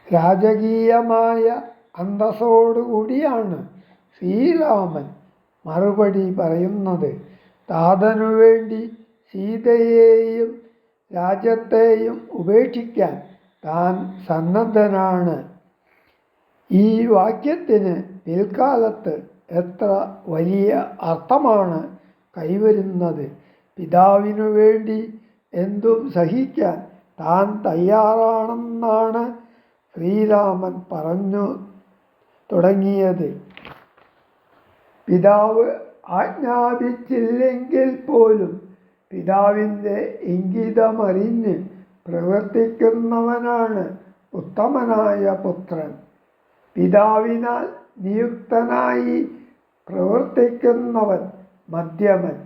രാജകീയമായ അന്തസ്സോടുകൂടിയാണ് ശ്രീരാമൻ മറുപടി പറയുന്നത്. താതനു വേണ്ടി സീതയെയും രാജ്യത്തെയും ഉപേക്ഷിക്കാൻ താൻ സന്നദ്ധനാണ്. ഈ വാക്യത്തിന് പിൽക്കാലത്ത് എത്ര വലിയ അർത്ഥമാണ് കൈവരുന്നത്. പിതാവിനു വേണ്ടി എന്തും സഹിക്കാൻ താൻ തയ്യാറാണെന്നാണ് ശ്രീരാമൻ പറഞ്ഞു തുടങ്ങിയത്. പിതാവ് ആജ്ഞാപിച്ചില്ലെങ്കിൽ പോലും പിതാവിൻ്റെ ഇംഗിതമറിഞ്ഞ് പ്രവർത്തിക്കുന്നവനാണ് ഉത്തമനായ പുത്രൻ. പിതാവിനാൽ നിയുക്തനായി പ്രവർത്തിക്കുന്നവൻ മധ്യമൻ.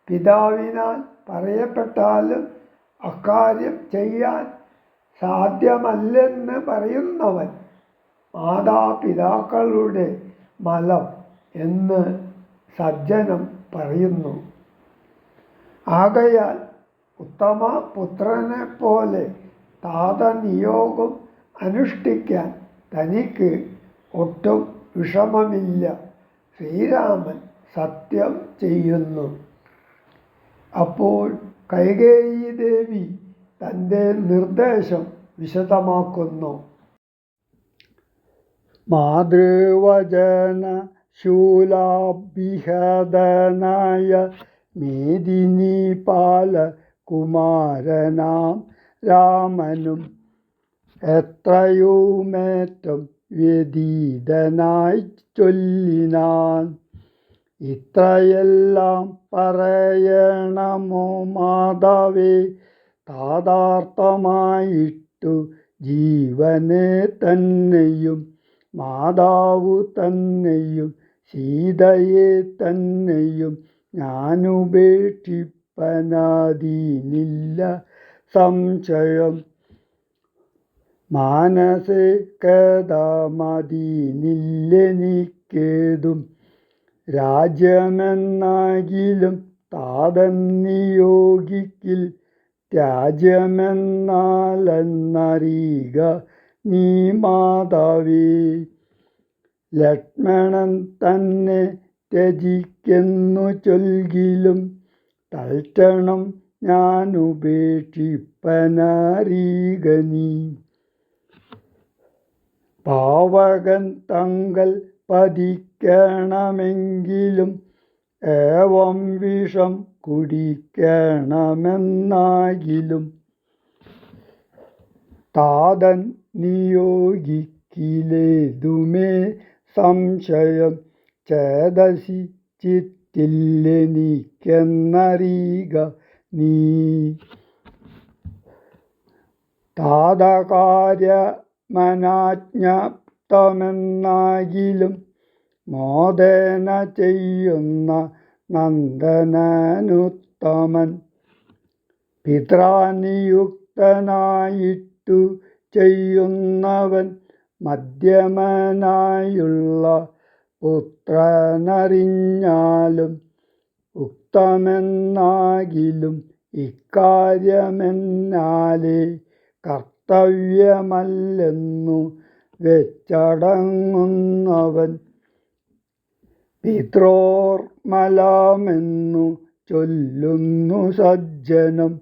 പിതാവിനാൽ പറയപ്പെട്ടാലും അക്കാര്യം ചെയ്യാൻ സാധ്യമല്ലെന്ന് പറയുന്നവൻ മാതാപിതാക്കളുടെ മലം എന്ന് സജ്ജനം പറയുന്നു. ആകയാൽ ഉത്തമ പുത്രനെപ്പോലെ താതനിയോഗം അനുഷ്ഠിക്കാൻ തനിക്ക് ഒട്ടും വിഷമമില്ല. ശ്രീരാമൻ സത്യം ചെയ്യുന്നു. അപ്പോൾ കൈകേയി ദേവി തൻ്റെ നിർദ്ദേശം വിശദമാക്കുന്നു. മാതൃവചന ശൂലാഭിഹതനായ മേദിനീപാല കുമാരനാം രാമനും എത്രയുമേറ്റം വ്യതീതനായി ചൊല്ലിനാൻ. ഇത്രയെല്ലാം പറയണമോ മാതാവേ, താതാർത്ഥമായിട്ടു ജീവനെ തന്നെയും മാതാവു തന്നെയും സീതയെ തന്നെയും ഞാനുപേക്ഷിപ്പനതിനില്ല സംശയം. മാനസേ കഥമതിനില്ലെനിക്കേതും രാജ്യമെന്നാകിലും താതൻ നിയോഗിക്കിൽ ത്യാജ്യമെന്നാലെന്നറിയുക നീ മാതാവേ. ലക്ഷ്മണൻ തന്നെ ത്യജിക്കെന്നു ചൊൽകിലും തൽക്ഷണം ഞാനുപേക്ഷിപ്പനറിയുക നീ. പാവകൻ തങ്കൽ പതിക്കണമെങ്കിലും ഏവം വിഷം കുടിക്കണമെന്നാകിലും താതൻ നിയോഗിക്കിലേതുമേ സംശയം. ചേതസി ചിത്തില്ലെനിക്കെന്നറിയുക നീ. താതകാര്യമനാജ്ഞപ്തമെന്നാകിലും മോദേന ചെയ്യുന്ന നന്ദനനുത്തമൻ. പിതൃനിയുക്തനായിട്ടു ചെയ്യുന്നവൻ മധ്യമനായുള്ള പുത്രനറിഞ്ഞാലും ഉക്തമെന്നാകിലും ഇക്കാര്യമെന്നാലേ കർത്തവ്യമല്ലെന്നു വെച്ചടങ്ങുന്നവൻ. പിത്രോർമലമെന്നു ചൊല്ലുന്നു സജ്ജനം.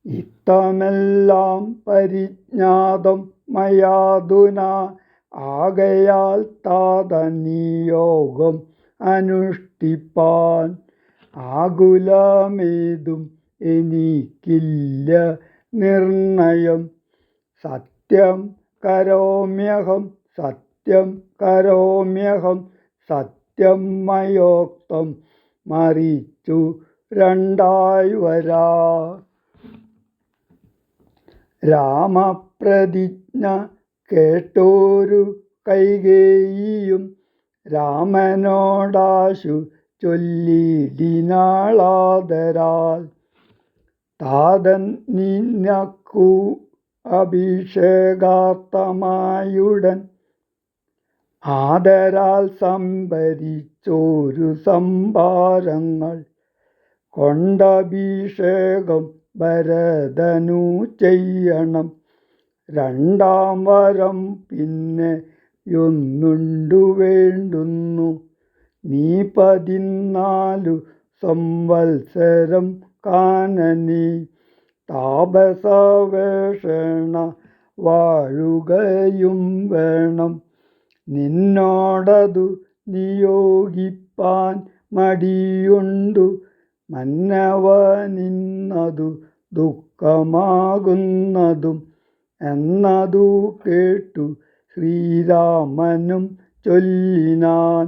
ഇത്തമെല്ലാം പരിജ്ഞാതം മയാധുനാ. ആകയാൽ താതനിയോഗം അനുഷ്ഠിപ്പാൻ ആകുലമേതും എനിക്കില്ല നിർണയം. സത്യം കരോമ്യഹം സത്യം കരോമ്യഹം സത്യം മയോക്തം മറിച്ചു രണ്ടായി വരാ. രാമപ്രതിജ്ഞ കേട്ടോരു കൈകേയിയും രാമനോടാശു ചൊല്ലിടിനാളാദരാൽ. താതൻ നിനക്കു അഭിഷേകാർത്ഥമായുടൻ ആദരാൽ സംഭരിച്ചോരു സംഭാരങ്ങൾ കൊണ്ടഭിഷേകം ഭരതനു ചെയ്യണം. രണ്ടാം വരം പിന്നെയൊന്നുണ്ടു വേണ്ടുന്നു. നീ 14 സംവത്സരം കാനനി താപസവേഷേണ വാഴുകയും വേണം. നിന്നോടതു നിയോഗിപ്പാൻ മടിയുണ്ടു മന്നവനിന്നതു ദുഃഖമാകുന്നതും എന്നതു കേട്ടു ശ്രീരാമനും ചൊല്ലിനാൻ.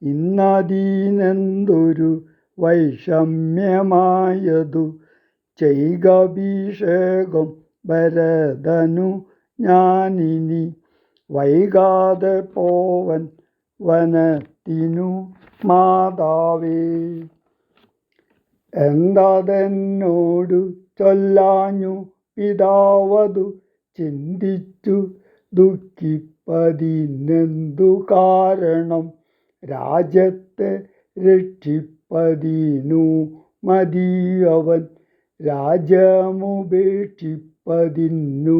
ഇന്നതിനെന്തൊരു വൈഷമ്യമായതു ചെയ്കഭിഷേകം ഭരതനു ഞാനിനി. വൈകാതെ പോവൻ വനത്തിനു മാതാവേ. എന്തതെന്നോടു ചൊല്ലാഞ്ഞു പിതാവതു ചിന്തിച്ചു ദുഃഖിപ്പതിനെന്തു കാരണം. രാജ്യത്തെ രക്ഷിപ്പതിനു മതിയവൻ രാജ്യമുപേക്ഷിപ്പതിന്നു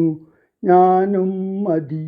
ഞാനും മതി.